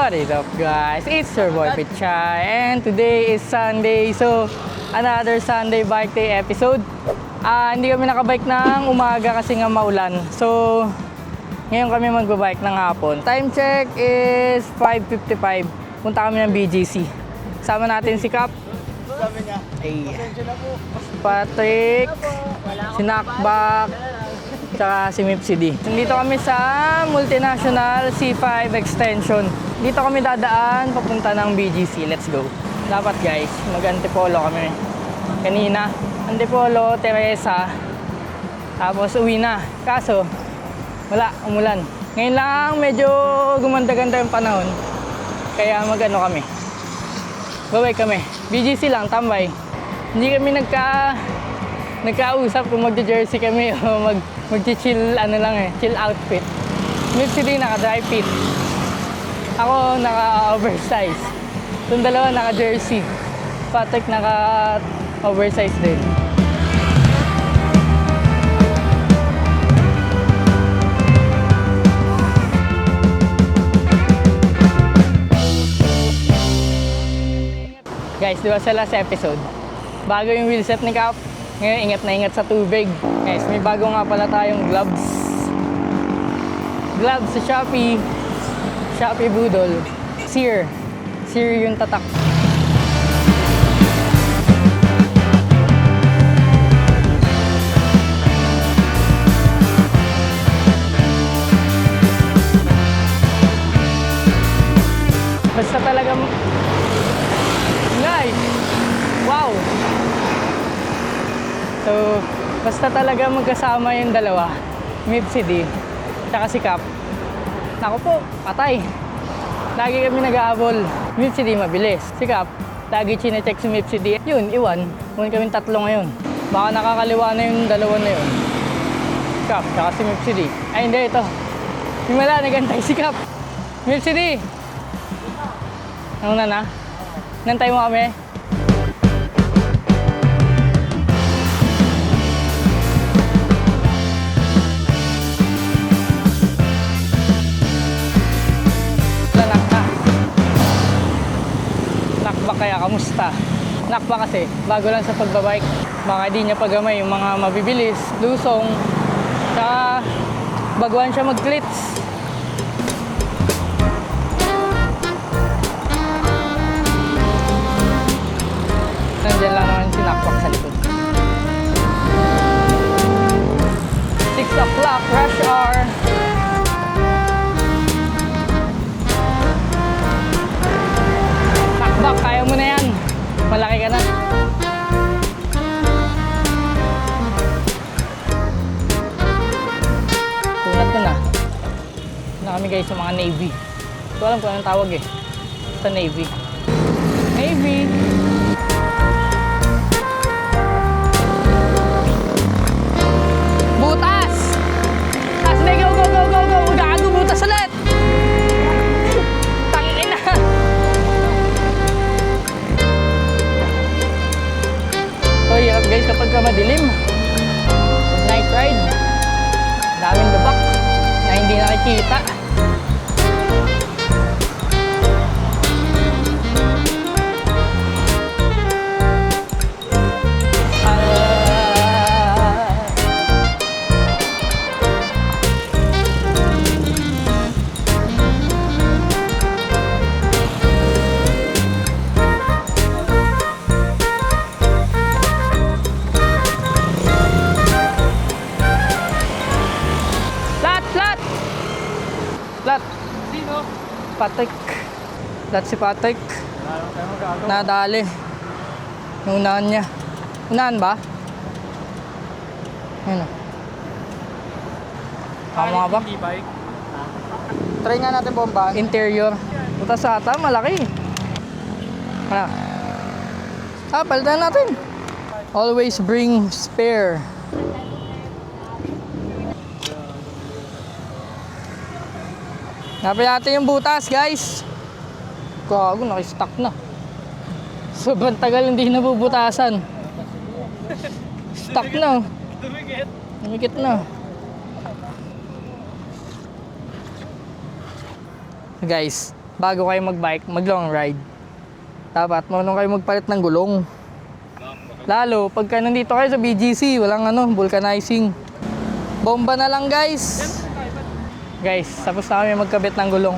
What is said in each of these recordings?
What is up guys? It's your boy Pichai and today is Sunday, so another Sunday bike day episode. Hindi kami nakabike ng umaga kasi nga maulan. So ngayon kami magbabike ng hapon. Time check is 5:55. Punta kami ng BGC. Kasama natin si Cap. Sabi niya, Ay, pasensya na po. Patrick, si Nakbak, tsaka si Mipsy D. Nandito kami sa Multinational C5 Extension. Dito kami dadaan papunta ng BGC. Let's go. Dapat guys, mag-Antipolo kami. Kanina, Antipolo, Teresa. Tapos uwi na. Kaso, wala, umulan. Ngayon lang medyo gumanda-ganda yung panahon. Kaya mag-ano kami. Babay kami. BGC lang, tambay. Hindi kami nagkausap kung magje-jersey kami o mag-chill ano lang chill outfit. Mipsy D naka-dry fit. Ako naka-oversize. Itong dalawa naka-jersey. Patrick naka-oversize din. Guys, di ba sa last episode, bago yung wheelset ni Cap, ngayon ingat na ingat sa tubig. Guys, may bago nga pala tayong gloves. Gloves sa Shopee. Shopee Budol. Sear. Sear yung tatak. Basta talagang nice. Wow. So, basta talaga magkasama yung dalawa, Mipsy D, tsaka si Cap. Naku po, patay. Lagi kami nag-aabol. Mipsy D mabilis. Si Cap, lagi chinecheck si Mipsy D. Yun, iwan. Huwag kami tatlo ngayon. Baka nakakaliwa na yung dalawa na yun. Cap, tsaka si Mipsy D. Ay, hindi, ito. Himala, nagantay si Cap. Mipsy D! Nauna na? Nantay mo kami? Nakbak kaya, kamusta? Nakbak kasi, bago lang sa pagbabike. Baka di niya pagamay yung mga mabibilis, lusong, saka baguhan siya mag-glitz. Nandiyan lang naman si Nakbak sa likod. 6 o'clock, rush hour. Nakbak, kaya mo na yan. Malaki ka na. Tunat ko na. Na kami guys sa mga Navy. Hindi ko alam kung anong tawag sa Navy. Navy. Butas! Asne, go, go, go, go, go! Gago, butas ulit! Tangin na! So, hirap guys kapag madilim. Night ride. Daming lubak na hindi nakikita. Lat. Sino? Patrick. Lat si Patrick. Nadali. Naunahan niya. Unahan ba? Ayun o. Tama ba? Try nga natin bomba. Interior. Butas ata, malaki. Ano? Palitan natin. Always bring spare. Napin natin yung butas, guys. Gago, naki-stuck na. Sobrang tagal hindi nabubutasan. Stuck na. Dumikit na. Guys, bago kayo mag-bike, mag-long ride, dapat marunong kayo magpalit ng gulong. Lalo, pagka nandito kayo sa BGC, walang vulcanizing. Bomba na lang, guys! Guys, tapos na kami magkabit ng gulong.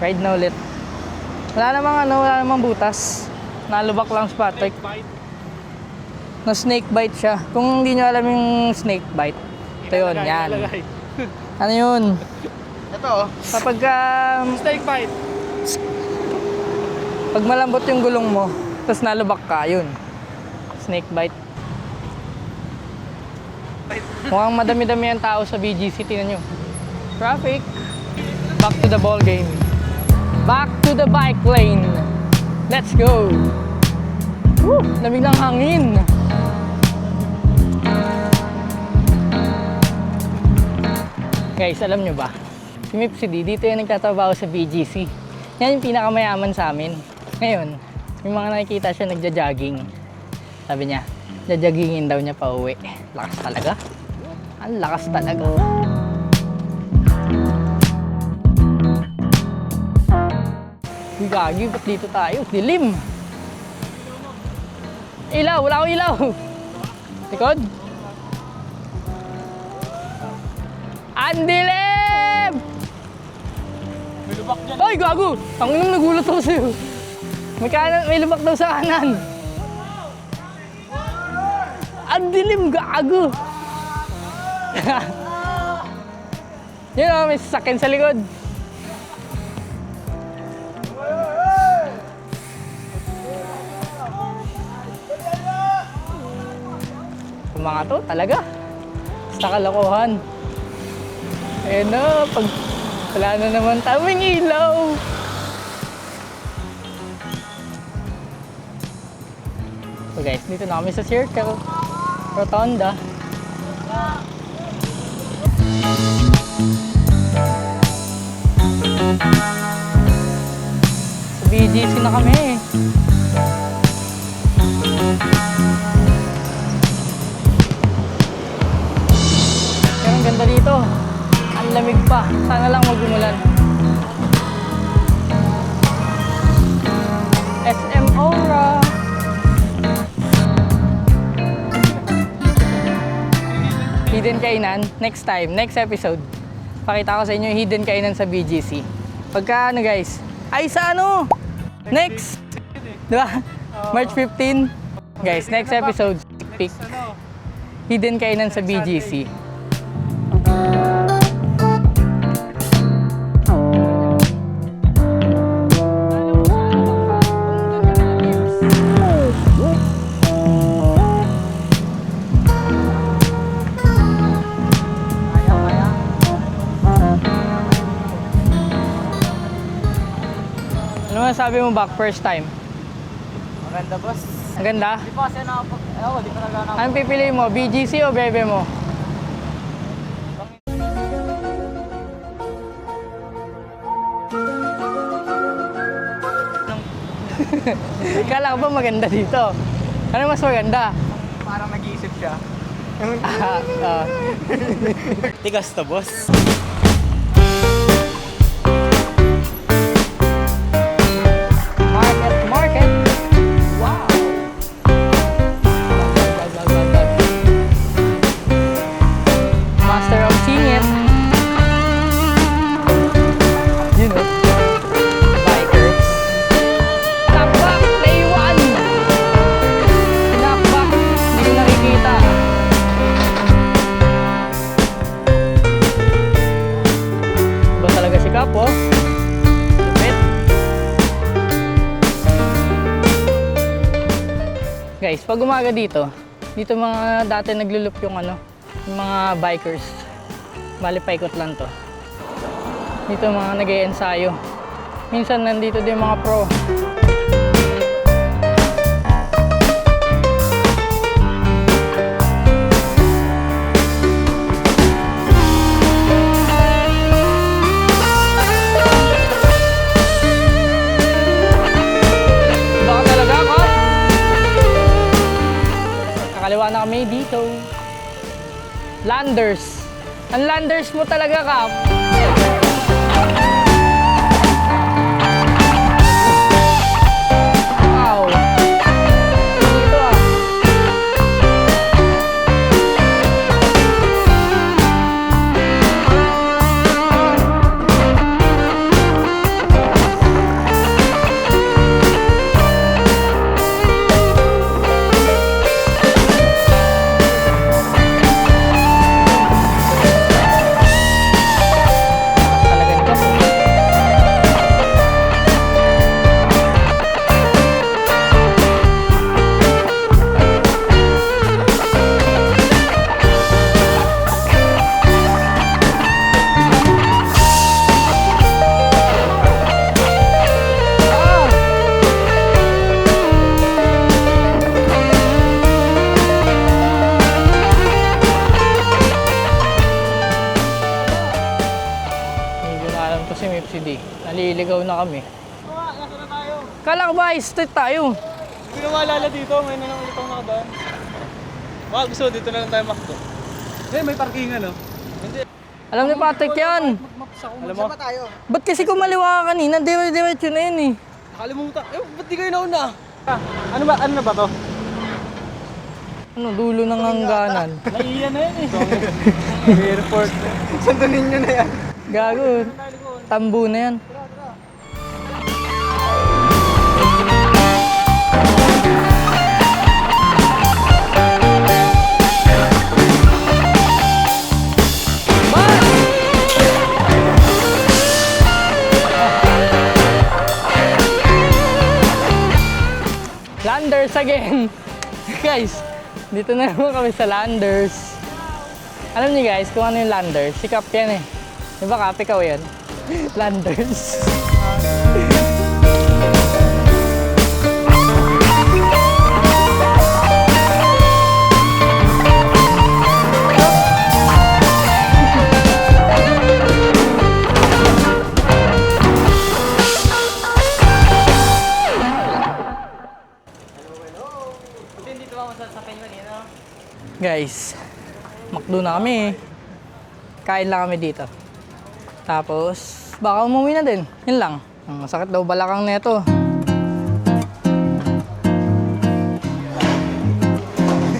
Ride na ulit. Wala namang butas. Nalubak lang sa Patrick. Na snake bite siya. Kung hindi nyo alam yung snake bite, ito yun, yan. Ano yun? Ito, Kapag snake bite. pag malambot yung gulong mo, tapos nalubak ka, yun. Snake bite. Mukhang madami-dami ang tao sa BGC, tingnan nyo. Traffic. Back to the ball game. Back to the bike lane. Let's go. Woo! Lamig ng hangin. Guys, alam nyo ba? Si Mipsy dito yung nagtatrabaho sa BGC. Yan yung pinakamayaman sa amin. Ngayon, yung mga nakikita siya nagja-jogging. Sabi niya, jajoggingin daw niya pa uwi. Lakas talaga. Ang lakas talaga. Uy, gagi, ba't dito tayo? Dilim! Ilaw! Wala akong ilaw! Likod! Ang dilim! May lubak dyan. Ay, gago! Ang inang nagulat ako sa'yo. May lubak daw sa kanan. Ang dilim, gago! Yun o, may sasakyan sa likod. Yung mga to, talaga. Basta kalokohan. Ayun na, pag wala na naman taming ilaw. So guys, dito na kami sa Circle Rotonda. Sa BGC na kami. Pero ang ganda dito. Ang lamig pa. Sana lang wag umulan. SM Aura. Hidden Kainan, next time, next episode. Pakita ko sa inyo yung hidden kainan sa BGC. Pagka guys, ay sa next! Diba? March 15. Guys, next episode, pick. Hidden kainan sa BGC. Ano masabi mo back first time? Maganda, boss. Ang ganda? Di pa kasi di pa nagana. Anong pipili mo? BGC o Bebe mo? Kala ko ba maganda dito? Ano mas maganda? Parang nag-iisip siya. Tigas to, boss. Market. Wow. Master of singing. You know. Bikers. Knockback, play one. Knockback, hindi ko nakikita. Iba talaga si Kapo. Lupit. Guys, pag umaga dito mga dati naglulup yung yung mga bikers. Bali paikot lang to. Dito mga nag-e-ensayo. Minsan nandito din mga pro. Baka talaga ako. Kakaliwa na kami dito. Landers. Ang landers mo talaga, Kap. na kami. Nasa na tayo. Kala ko ba, street tayo. Hindi na maalala dito. May na lang ulit ako nakadaan. Baka gusto dito na lang tayo makto. May parking ano? Hindi. Alam ni Patrick yan. Alam mo? Ba't kasi kumaliwa ka kanina? Diretso na yun eh. Nakalimutan. Ba't di kayo nauna? Ano na ba to? Ano, dulo ng hangganan. Naiiyan na yan eh. Airport. Sandanin nyo na yan. Gago. Tambo na yan. Landers again! Guys, dito na naman kami sa Landers. Alam niyo guys, kung ano yung Landers? Si Cap yan eh. Di ba Cap, ikaw yan? Landers. Guys, McDo na kami. Kain lang kami dito. Tapos, baka umuwi na din. Yun lang. Masakit daw balakang neto.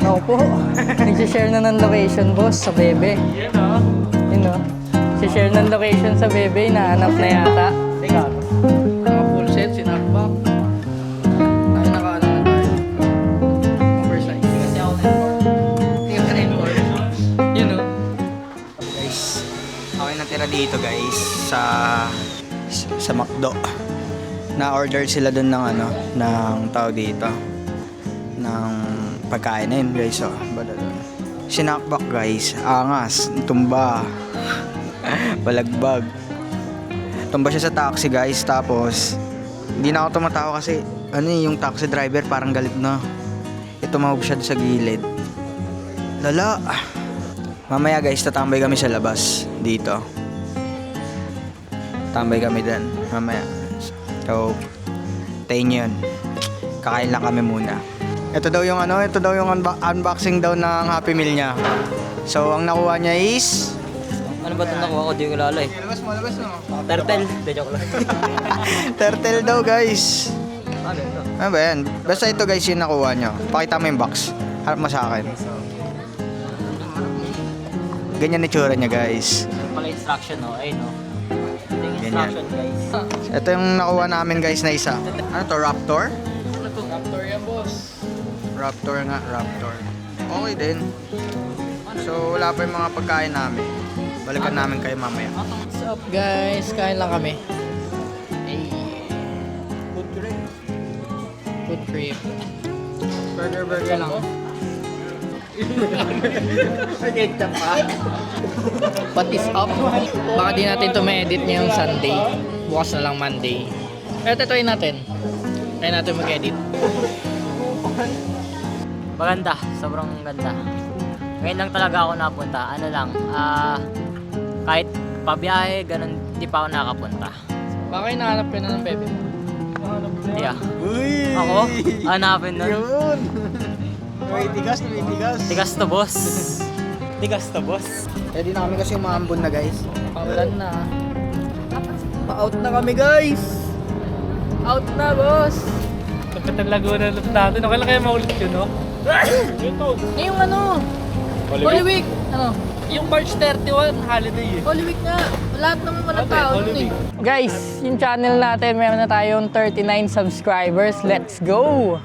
Ako po. Nagsishare na ng location, boss, sa Bebe. Yan o. Yun o. Nagsishare ng location sa Bebe. Nahanap na yata. Teka. Mga full set, sinakbak. Tayo nakaano na tayo. Oversize. Kasi ako na-import. Yun o. Guys, ako yung natira dito guys sa McDo. Na-order sila dun ng ano, ng tao dito. Ng pagkain na yun guys, oh. Sinakbak guys, angas, tumba, balagbag. Tumba siya sa taxi guys, tapos hindi na ako tumatawa kasi ano yung taxi driver parang galit na. Tumawag siya sa gilid. Lala. Mamaya guys, tatambay kami sa labas dito. Tambay kami dyan mamaya. So, tayo nyo yun. Kakain lang kami muna. Ito daw yung ano, ito daw yung unboxing daw ng Happy Meal niya. So, ang nakuha niya is... Ano ba ito nakuha ko? Di ko kilala eh. Labas mo. Turtle. Hindi, joke lang. Turtle daw guys. Ano ito? Ano ba yan? Basta ito guys yung nakuha niyo. Pakita mo yung box. Harap mo sa akin. Ganyan yung itsura niya guys. Pala instruction no? Ayun no? Ito yung Ganyan. instruction guys. Ito yung nakuha namin guys na isa. Ano to? Raptor? Raptor yan, boss. Raptor nga, Raptor. Okay din. So wala pa yung mga pagkain namin. Balikan namin kayo mamaya. What's up guys? Kain lang kami. Hey. Food trip. Food trip. Burger lang. Ketchup pa. What is up? Baka di natin to ma-edit ngayong Sunday. Bukas na lang Monday. Pero try natin. Try natin mag-edit. Maganda, sobrang ganda. Ngayon lang talaga ako napunta. Ano lang, kahit pabiyahe, ganun, di pa ako nakapunta. Baka hinahanap ka na ng bebe mo. Hindi ah. Uy! Ako? Hanapin nun. Yun! May tigas. Tigas to, boss. Tigas to, boss. Ready na kami kasi umaambon na guys. Paulan na. Pa-out na kami guys. Out na boss. Kapitan Laguna ulit natin. Okay lang kaya maulit yun, no? Ito. Yung ano? Holy Week. Ano? Yung March 31, holiday eh. Holy Week nga. Lahat naman walang Okay, tao Holy dun eh. Week. Guys, yung channel natin, meron na tayong 39 subscribers. Let's go!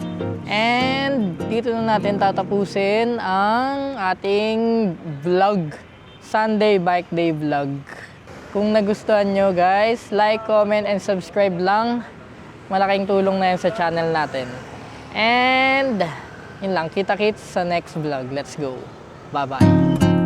And dito na natin tatapusin ang ating vlog. Sunday Bike Day vlog. Kung nagustuhan nyo guys, like, comment, and subscribe lang. Malaking tulong na yan sa channel natin. And yun lang, kita-kits sa next vlog. Let's go! Bye-bye!